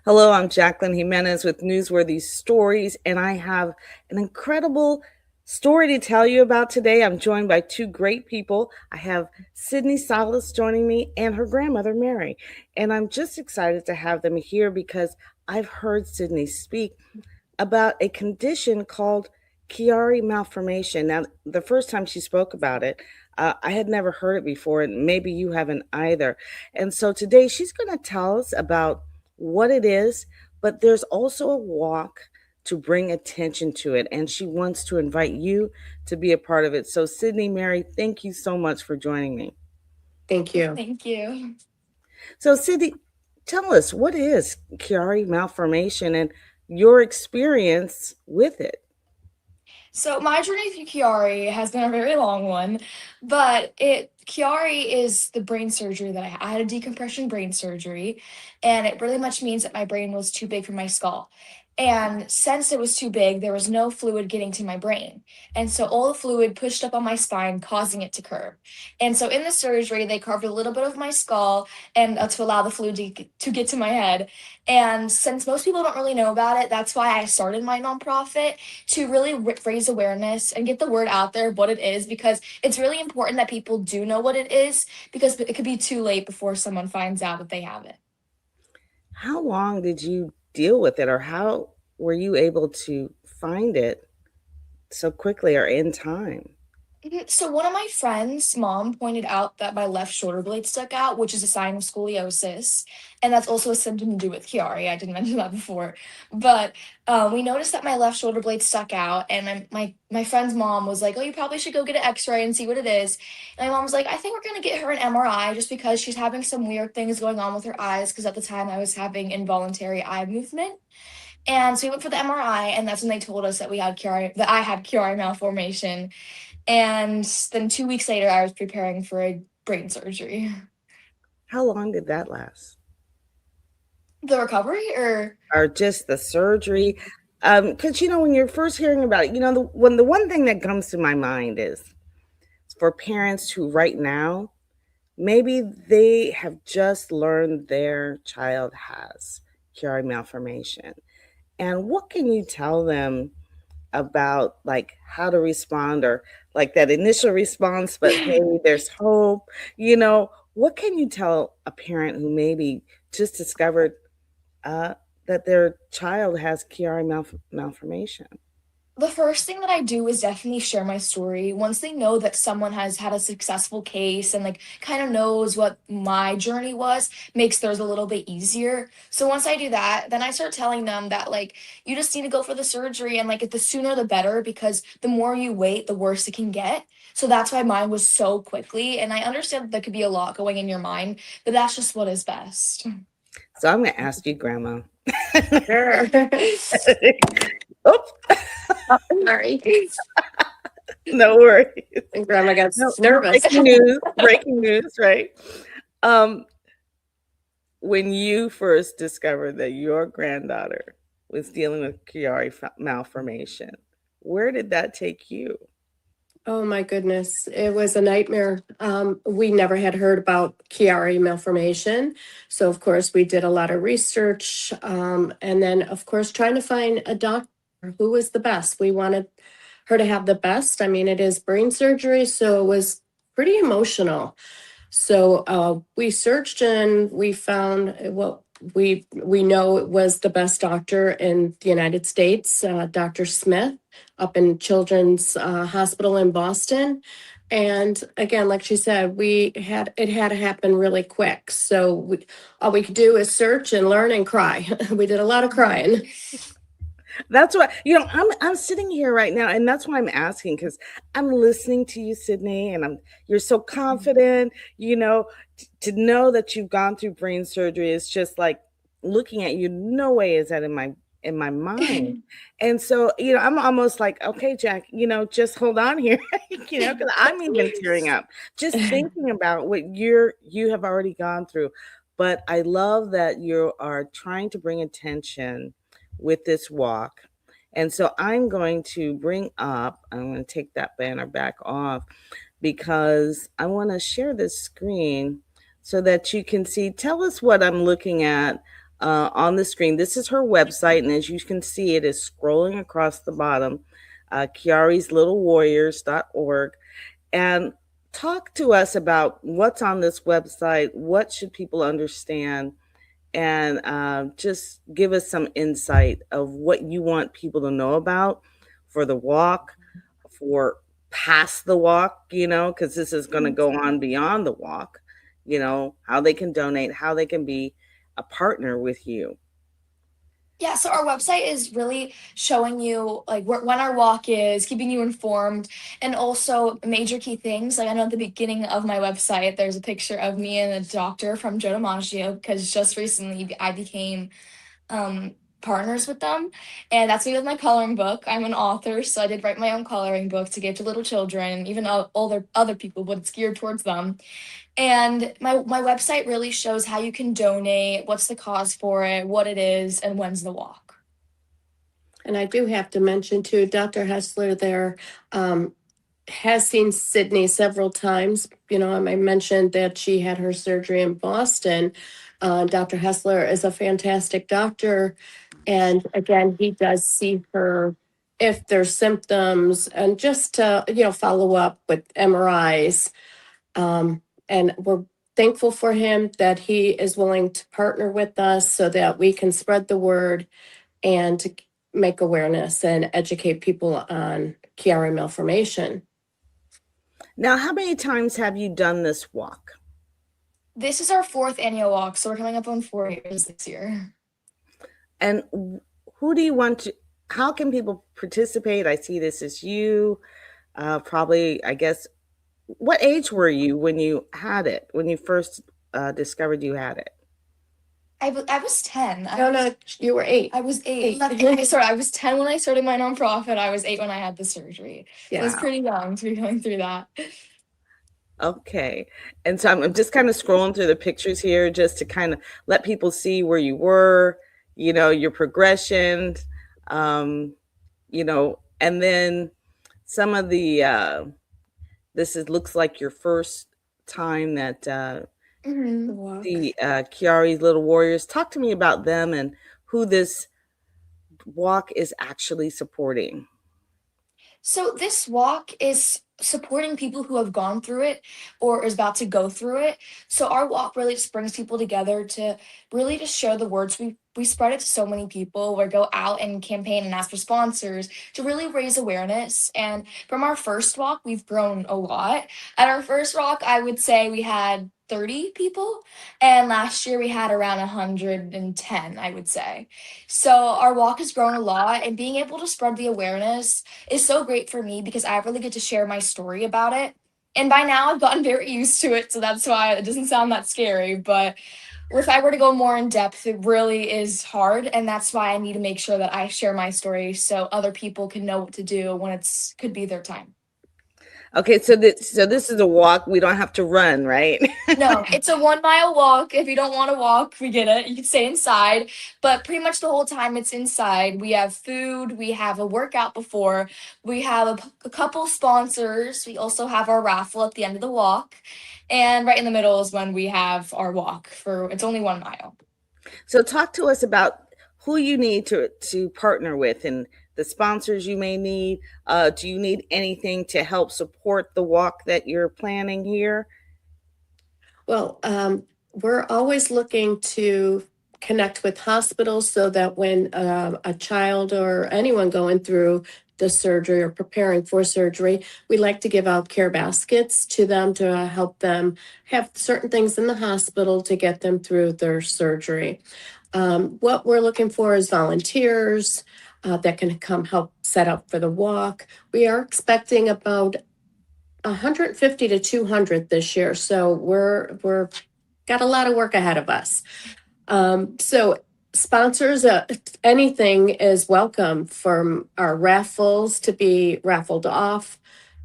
Hello, I'm Jacqueline Jimenez with Newsworthy Stories, and I have an incredible story to tell you about today. I'm joined by two great people. I have Sydney Salas joining me and her grandmother, Mary. And I'm just excited to have them here because I've heard Sydney speak about a condition called Chiari malformation. Now, the first time she spoke about it, I had never heard it before, and maybe you haven't either. And so today she's going to tell us about what it is, but there's also a walk to bring attention to it. And she wants to invite you to be a part of it. So, Sydney, Mary, thank you so much for joining me. Thank you. Thank you. So, Sydney, tell us what is Chiari malformation and your experience with it. So my journey through Chiari has been a very long one, but Chiari is the brain surgery that I had. I had a decompression brain surgery, and it really much means that my brain was too big for my skull. And since it was too big, there was no fluid getting to my brain. And so all the fluid pushed up on my spine, causing it to curve. And so in the surgery, they carved a little bit of my skull and to allow the fluid to get to my head. And since most people don't really know about it, that's why I started my nonprofit to really raise awareness and get the word out there of what it is, because it's really important that people do know what it is, because it could be too late before someone finds out that they have it. How long did you deal with it, or how were you able to find it so quickly or in time? So one of my friends' mom pointed out that my left shoulder blade stuck out, which is a sign of scoliosis, and that's also a symptom to do with Chiari. I didn't mention that before, but we noticed that my left shoulder blade stuck out, and my friend's mom was like, "Oh, you probably should go get an X-ray and see what it is." And my mom was like, "I think we're gonna get her an MRI just because she's having some weird things going on with her eyes." Because at the time I was having involuntary eye movement. And so we went for the MRI, and that's when they told us that that I had Chiari malformation. And then 2 weeks later, I was preparing for a brain surgery. How long did that last? The recovery, or Or just the surgery? Because when you're first hearing about it, the one thing that comes to my mind is for parents who right now maybe they have just learned their child has Chiari malformation. And what can you tell them about like how to respond, or like that initial response, but hey, there's hope. What can you tell a parent who maybe just discovered uh, that their child has Chiari malformation? the first thing that I do is definitely share my story. Once they know that someone has had a successful case and like kind of knows what my journey was, makes theirs a little bit easier. So once I do that, then I start telling them that like you just need to go for the surgery, and like the sooner the better, because the more you wait, the worse it can get. So that's why mine was so quickly. And I understand that there could be a lot going in your mind, but that's just what is best. So I'm going to ask you, Grandma. Sure. Oops, Sorry. no worries. And Grandma got No, nervous. breaking news, right? Um, when you first discovered that your granddaughter was dealing with Chiari malformation, where did that take you? Oh my goodness. It was a nightmare. We never had heard about Chiari malformation. So of course we did a lot of research. And then of course trying to find a doctor who was the best. We wanted her to have the best. I mean, it is brain surgery, so it was pretty emotional. So we searched and we found what we know it was the best doctor in the United States, Dr. Smith, up in Children's Hospital in Boston. And again, like she said, it had to happen really quick. So all we could do is search and learn and cry. We did a lot of crying. That's what I'm sitting here right now, and that's why I'm asking, because I'm listening to you, Sydney, and you're so confident. To know that you've gone through brain surgery is just like looking at you. No way is that in my mind. And so, I'm almost like, okay, Jack, just hold on here, because I'm even tearing up just thinking about what you have already gone through. But I love that you are trying to bring attention with this walk. And so I'm going to I'm going to take that banner back off because I want to share this screen so that you can see. Tell us what I'm looking at. on the screen. This is her website, and as you can see, it is scrolling across the bottom, chiarislittlewarriors.org. And talk to us about what's on this website. What should people understand? And just give us some insight of what you want people to know about for the walk, for past the walk, because this is going to go on beyond the walk, how they can donate, how they can be a partner with you. Yeah, so our website is really showing you like when our walk is, keeping you informed, and also major key things. Like I know at the beginning of my website, there's a picture of me and a doctor from Joe DiMaggio because just recently I became partners with them, and that's me with my coloring book. I'm an author, so I did write my own coloring book to give to little children, even older other people, but it's geared towards them. And my website really shows how you can donate, what's the cause for it, what it is, and when's the walk. And I do have to mention too, Dr. Hessler there has seen Sydney several times. You know, I mentioned that she had her surgery in Boston. Dr. Hessler is a fantastic doctor. And again, he does see her if there's symptoms and just to, follow up with MRIs. And we're thankful for him that he is willing to partner with us so that we can spread the word and to make awareness and educate people on Chiari malformation. Now, how many times have you done this walk? This is our 4th annual walk, so we're coming up on 4 years this year. And who do you want to, how can people participate? I see this as you, probably, I guess, what age were you when you had it, when you first discovered you had it? I was 10. No, you were 8. I was 8. Okay, sorry, I was 10 when I started my nonprofit. I was 8 when I had the surgery. Yeah. So I was pretty young to be going through that. Okay. And so I'm just kind of scrolling through the pictures here just to kind of let people see where you were, your progression, and then some of the, looks like your first time that the Chiari's Little Warriors. Talk to me about them and who this walk is actually supporting. So this walk is supporting people who have gone through it or is about to go through it. So our walk really just brings people together to really just share the words. We spread it to so many people. We go out and campaign and ask for sponsors to really raise awareness. And from our first walk, we've grown a lot. At our first walk, I would say we had 30 people, and last year we had around 110, I would say. So our walk has grown a lot, and being able to spread the awareness is so great for me because I really get to share my story about it. And by now I've gotten very used to it, so that's why it doesn't sound that scary. But if I were to go more in depth, it really is hard, and that's why I need to make sure that I share my story so other people can know what to do when it's could be their time. Okay, so this is a walk. We don't have to run, right? No, it's a 1 mile walk. If you don't want to walk, we get it. You can stay inside, but pretty much the whole time it's inside. We have food. We have a workout before. We have a couple sponsors. We also have our raffle at the end of the walk, and right in the middle is when we have our walk for. It's only 1 mile. So talk to us about who you need to partner with and the sponsors you may need. Do you need anything to help support the walk that you're planning here? Well, we're always looking to connect with hospitals so that when a child or anyone going through the surgery or preparing for surgery, we like to give out care baskets to them to help them have certain things in the hospital to get them through their surgery. What we're looking for is volunteers that can come help set up for the walk. We are expecting about 150 to 200 this year, so we're got a lot of work ahead of us. So sponsors, anything is welcome, from our raffles to be raffled off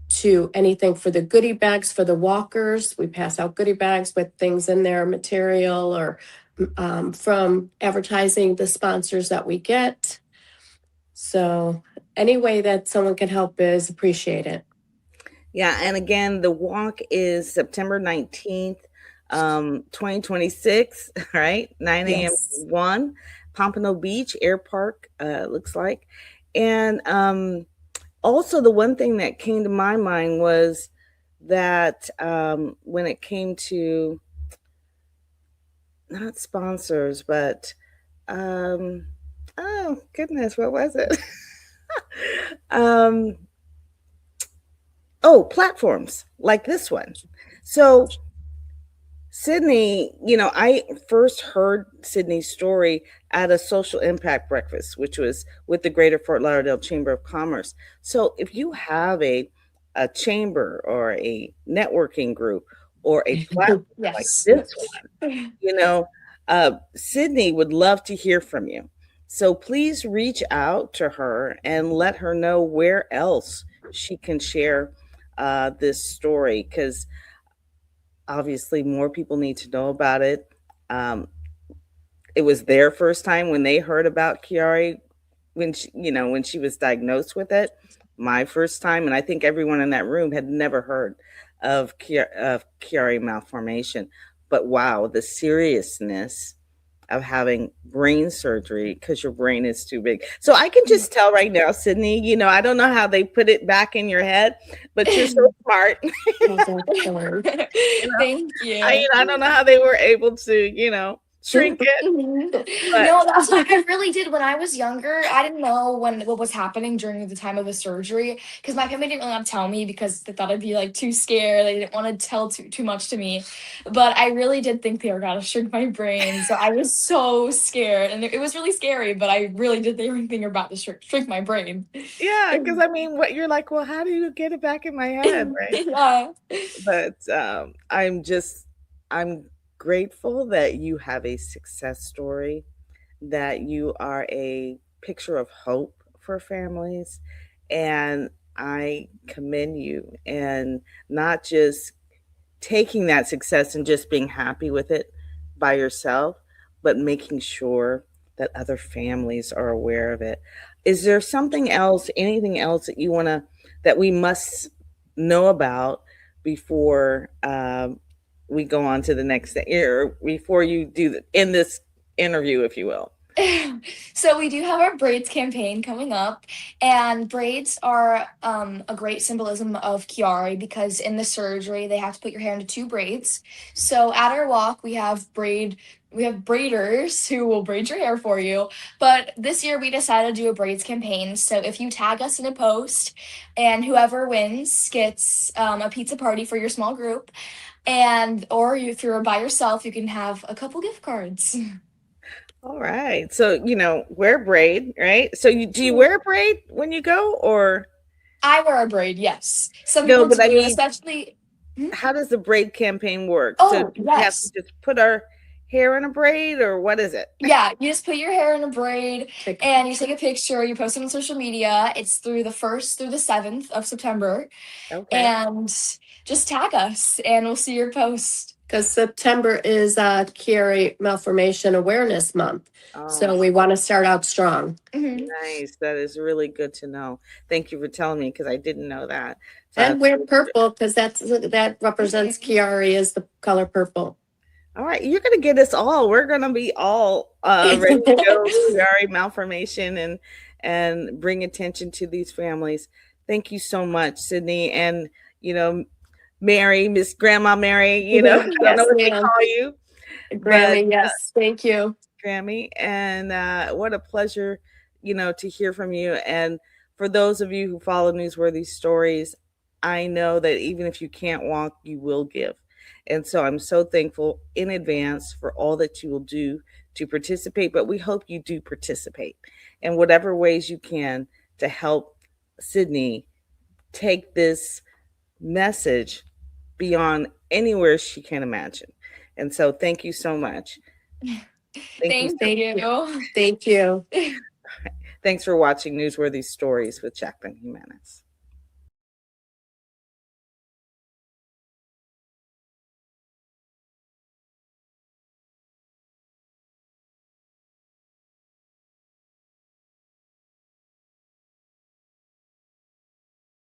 to anything for the goodie bags for the walkers. We pass out goodie bags with things in there, material, or from advertising the sponsors that we get. So any way that someone can help is appreciated. Yeah, and again, the walk is September 19th. 2026, right? 9 a.m. to Yes. 1, Pompano Beach Air Park, looks like. And also, the one thing that came to my mind was that when it came to not sponsors, but um, oh goodness, what was it? um, oh, platforms like this one. So Sydney, I first heard Sydney's story at a social impact breakfast, which was with the Greater Fort Lauderdale Chamber of Commerce. So if you have a chamber or a networking group or a platform like Yes. this one, you know, Sydney would love to hear from you. So please reach out to her and let her know where else she can share this story, because obviously more people need to know about it. Um, it was their first time when they heard about Chiari when she was diagnosed with it. My first time, and I think everyone in that room had never heard of Chiari malformation. But wow, the seriousness of having brain surgery because your brain is too big. So I can just tell right now, Sydney, I don't know how they put it back in your head, but you're so smart. Thank you. I don't know how they were able to, shrink it, but No, that's like I really did when I was younger. I didn't know what was happening during the time of the surgery because my family didn't really want to tell me because they thought I'd be like too scared. They didn't want to tell too much to me, but I really did think they were gonna shrink my brain. So I was so scared, and it was really scary. But I really did think they were about to shrink my brain. yeah, because I mean, what you're like, well, how do you get it back in my head, right? Yeah. But I'm grateful that you have a success story, that you are a picture of hope for families, and I commend you, and not just taking that success and just being happy with it by yourself, but making sure that other families are aware of it. Is there something else, anything else that we must know about before we go on to the next thing, or before you in this interview, if you will? So we do have our braids campaign coming up, and braids are a great symbolism of Chiari because in the surgery they have to put your hair into two braids. So at our walk we have braiders who will braid your hair for you. But this year we decided to do a braids campaign. So if you tag us in a post, and whoever wins gets a pizza party for your small group, and or if you're by yourself, you can have a couple gift cards. All right. So, wear braid, right? So do you wear a braid when you go, or I wear a braid, yes. Some no, people but I do, mean, especially. Hmm? how does the braid campaign work? So Oh, do we have to yes. just put our hair in a braid, or what is it? Yeah, you just put your hair in a braid Take a and you take a picture, you post it on social media. It's through the 1st through the 7th of September. Okay. And just tag us and we'll see your post. Because September is Chiari Malformation Awareness Month. Oh, So we want to start out strong. Mhm. nice. That is really good to know. Thank you for telling me, because I didn't know that. So And wear purple because that represents Chiari as the color purple. all right, you're gonna get us all. We're gonna be all ready to go. Chiari malformation, and bring attention to these families. Thank you so much, Sydney, and you know, Mary, Miss Grandma Mary. I don't know Yes, what they ma'am. call you, but Grammy, yes. Thank you. Grammy, and what a pleasure, to hear from you. And for those of you who follow newsworthy stories, I know that even if you can't walk, you will give. And so I'm so thankful in advance for all that you will do to participate. But we hope you do participate in whatever ways you can to help Sydney take this message beyond anywhere she can imagine. And so thank you so much. Thank you. Thank Thank you. you. Thank you. Thanks for watching Newsworthy Stories with Jacqueline Jimenez.